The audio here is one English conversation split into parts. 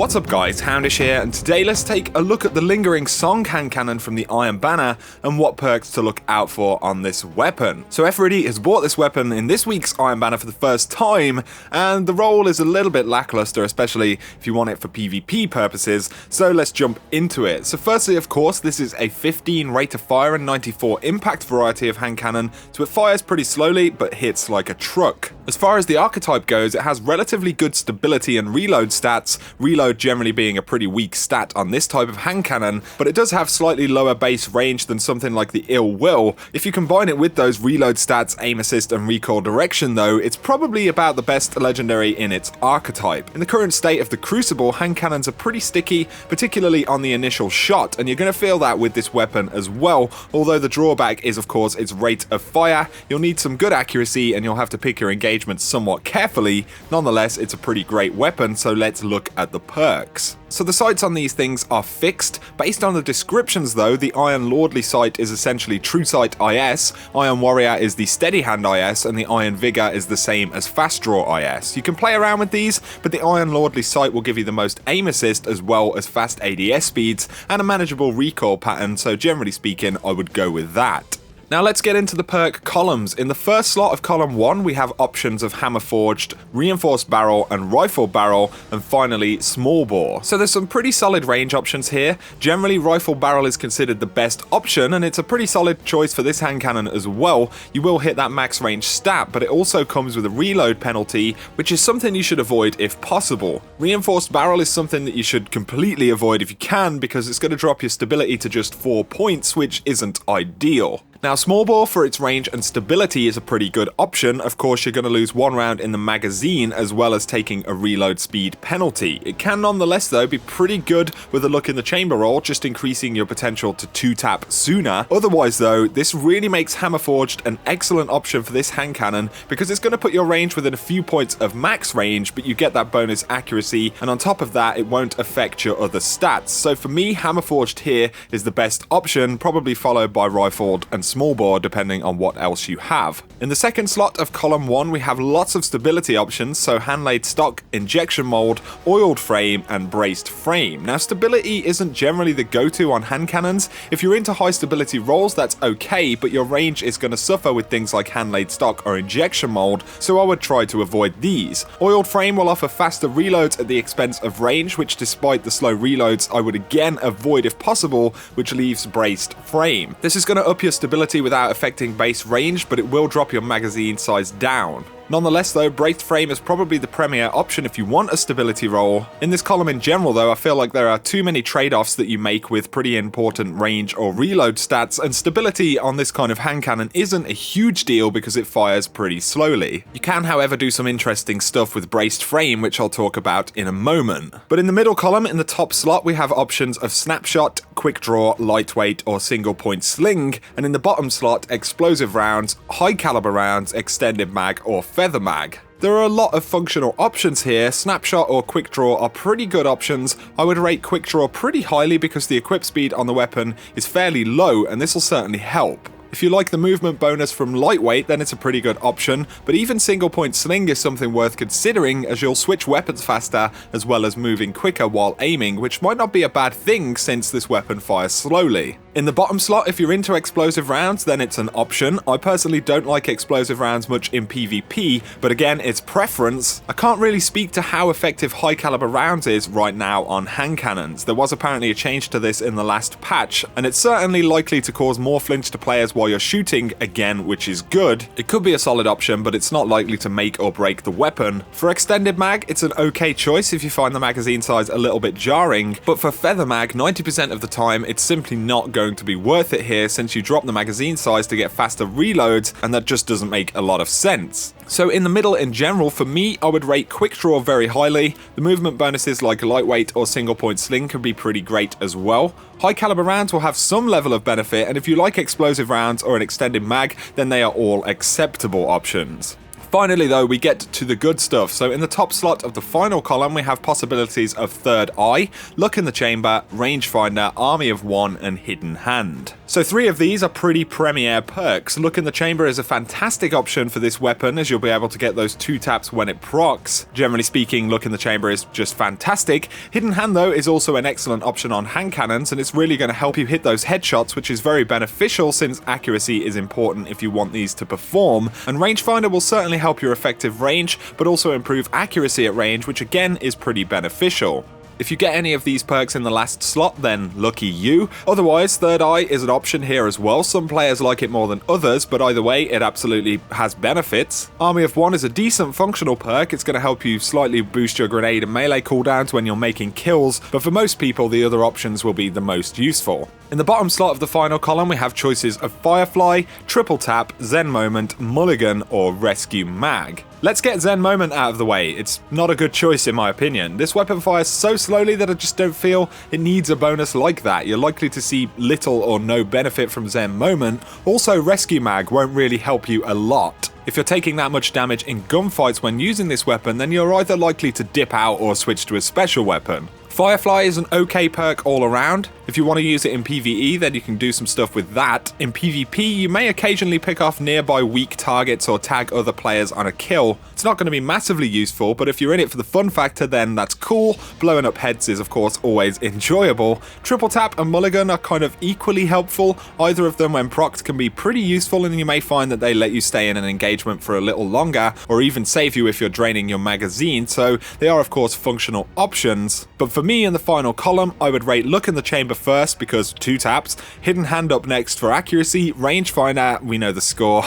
What's up guys, xHOUNDISHx here, and today let's take a look at the lingering song hand cannon from the Iron Banner and what perks to look out for on this weapon. So F-Ready has bought this weapon in this week's Iron Banner for the first time, and the roll is a little bit lackluster, especially if you want it for PvP purposes, so let's jump into it. So firstly, of course, this is a 15 rate of fire and 94 impact variety of hand cannon, so it fires pretty slowly but hits like a truck. As far as the archetype goes, it has relatively good stability and reload stats, reload generally being a pretty weak stat on this type of hand cannon, but it does have slightly lower base range than something like the Ill Will. If you combine it with those reload stats, aim assist and recoil direction though, it's probably about the best legendary in its archetype. In the current state of the Crucible, hand cannons are pretty sticky, particularly on the initial shot, and you're going to feel that with this weapon as well, although the drawback is of course its rate of fire. You'll need some good accuracy and you'll have to pick your engagements somewhat carefully. Nonetheless, it's a pretty great weapon, so let's look at the perks. So the sights on these things are fixed. Based on the descriptions though, the Iron Lordly sight is essentially True Sight IS, Iron Warrior is the Steady Hand IS, and the Iron Vigor is the same as Fast Draw IS. You can play around with these, but the Iron Lordly sight will give you the most aim assist as well as fast ADS speeds and a manageable recoil pattern, so generally speaking I would go with that. Now let's get into the perk columns. In the first slot of column 1 we have options of hammer forged, reinforced barrel and rifle barrel, and finally small bore. So there's some pretty solid range options here. Generally rifle barrel is considered the best option, and it's a pretty solid choice for this hand cannon as well. You will hit that max range stat, but it also comes with a reload penalty, which is something you should avoid if possible. Reinforced barrel is something that you should completely avoid if you can, because it's going to drop your stability to just 4 points, which isn't ideal. Now small bore for its range and stability is a pretty good option. Of course you're going to lose 1 round in the magazine as well as taking a reload speed penalty. It can nonetheless though be pretty good with a look in the chamber roll, just increasing your potential to 2-tap sooner. Otherwise though, this really makes hammer forged an excellent option for this hand cannon, because it's going to put your range within a few points of max range, but you get that bonus accuracy, and on top of that it won't affect your other stats. So for me, hammer forged here is the best option, probably followed by rifled and small bore depending on what else you have. In the second slot of column 1 we have lots of stability options, so hand laid stock, injection mold, oiled frame and braced frame. Now stability isn't generally the go-to on hand cannons. If you're into high stability rolls that's okay, but your range is going to suffer with things like hand laid stock or injection mold, so I would try to avoid these. Oiled frame will offer faster reloads at the expense of range, which despite the slow reloads I would again avoid if possible, which leaves braced frame. This is going to up your stability without affecting base range, but it will drop your magazine size down. Nonetheless though, braced frame is probably the premier option if you want a stability roll. In this column in general though, I feel like there are too many trade-offs that you make with pretty important range or reload stats, and stability on this kind of hand cannon isn't a huge deal because it fires pretty slowly. You can however do some interesting stuff with braced frame, which I'll talk about in a moment. But in the middle column, in the top slot, we have options of snapshot, quick draw, lightweight or single point sling, and in the bottom slot, explosive rounds, high caliber rounds, extended mag or feather mag. There are a lot of functional options here. Snapshot or quick draw are pretty good options. I would rate quick draw pretty highly because the equip speed on the weapon is fairly low, and this will certainly help. If you like the movement bonus from lightweight, then it's a pretty good option, but even single point sling is something worth considering, as you'll switch weapons faster as well as moving quicker while aiming, which might not be a bad thing since this weapon fires slowly. In the bottom slot, if you're into explosive rounds, then it's an option. I personally don't like explosive rounds much in PvP, but again, it's preference. I can't really speak to how effective high caliber rounds is right now on hand cannons. There was apparently a change to this in the last patch, and it's certainly likely to cause more flinch to players while you're shooting again, which is good. It could be a solid option, but it's not likely to make or break the weapon. For extended mag, it's an okay choice if you find the magazine size a little bit jarring, but for feather mag, 90% of the time, it's simply not going to be worth it here, since you drop the magazine size to get faster reloads, and that just doesn't make a lot of sense. So in the middle in general, for me, I would rate quick draw very highly. The movement bonuses like lightweight or single point sling can be pretty great as well. High caliber rounds will have some level of benefit, and if you like explosive rounds or an extended mag, then they are all acceptable options. Finally though, we get to the good stuff. So in the top slot of the final column, we have possibilities of Third Eye, Luck in the Chamber, Rangefinder, Army of One, and Hidden Hand. So 3 of these are pretty premier perks. Luck in the Chamber is a fantastic option for this weapon, as you'll be able to get those 2 taps when it procs. Generally speaking, Luck in the Chamber is just fantastic. Hidden Hand though is also an excellent option on hand cannons, and it's really going to help you hit those headshots, which is very beneficial since accuracy is important if you want these to perform. And Rangefinder will certainly help your effective range, but also improve accuracy at range, which again is pretty beneficial. If you get any of these perks in the last slot, then lucky you. Otherwise, Third Eye is an option here as well. Some players like it more than others, but either way, it absolutely has benefits. Army of One is a decent functional perk. It's going to help you slightly boost your grenade and melee cooldowns when you're making kills, but for most people, the other options will be the most useful. In the bottom slot of the final column, we have choices of Firefly, Triple Tap, Zen Moment, Mulligan, or Rescue Mag. Let's get Zen Moment out of the way. It's not a good choice in my opinion. This weapon fires so slowly that I just don't feel it needs a bonus like that. You're likely to see little or no benefit from Zen Moment. Also, Rescue Mag won't really help you a lot. If you're taking that much damage in gunfights when using this weapon, then you're either likely to dip out or switch to a special weapon. Firefly is an okay perk all around. If you want to use it in PvE, then you can do some stuff with that. In PvP, you may occasionally pick off nearby weak targets or tag other players on a kill. It's not going to be massively useful, but if you're in it for the fun factor, then that's cool. Blowing up heads is of course always enjoyable. Triple Tap and Mulligan are kind of equally helpful. Either of them when procced can be pretty useful, and you may find that they let you stay in an engagement for a little longer, or even save you if you're draining your magazine, so they are of course functional options. But for me in the final column, I would rate Luck in the Chamber first because 2 taps, Hidden Hand up next for accuracy, Rangefinder, we know the score,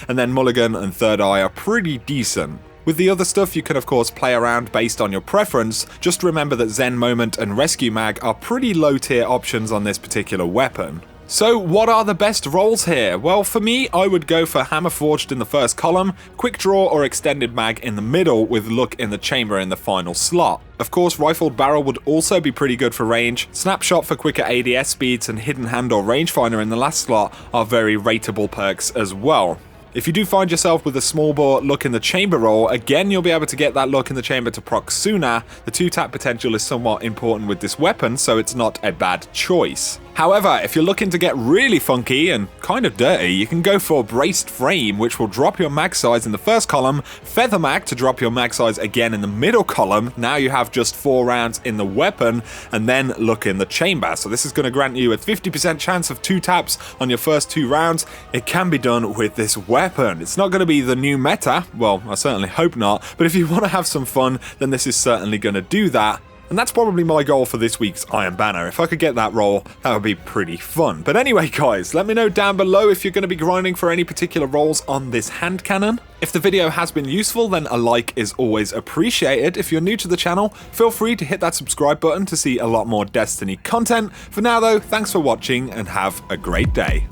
and then Mulligan and Third Eye are pretty decent. With the other stuff, you can of course play around based on your preference. Just remember that Zen Moment and Rescue Mag are pretty low tier options on this particular weapon. So what are the best rolls here? Well, for me, I would go for Hammer Forged in the first column, Quick Draw or Extended Mag in the middle, with Luck in the Chamber in the final slot. Of course, Rifled Barrel would also be pretty good for range. Snapshot for quicker ADS speeds and Hidden Hand or Rangefinder in the last slot are very rateable perks as well. If you do find yourself with a small bore Luck in the Chamber roll, again you'll be able to get that Luck in the Chamber to proc sooner. The 2-tap potential is somewhat important with this weapon, so it's not a bad choice. However, if you're looking to get really funky and kind of dirty, you can go for Braced Frame, which will drop your mag size in the first column, Feather Mag to drop your mag size again in the middle column. Now you have just 4 rounds in the weapon, and then Luck in the Chamber. So this is going to grant you a 50% chance of 2 taps on your first 2 rounds. It can be done with this weapon. It's not going to be the new meta, well, I certainly hope not, but if you want to have some fun, then this is certainly going to do that. And that's probably my goal for this week's Iron Banner. If I could get that roll, that would be pretty fun. But anyway, guys, let me know down below if you're going to be grinding for any particular rolls on this hand cannon. If the video has been useful, then a like is always appreciated. If you're new to the channel, feel free to hit that subscribe button to see a lot more Destiny content. For now though, thanks for watching and have a great day.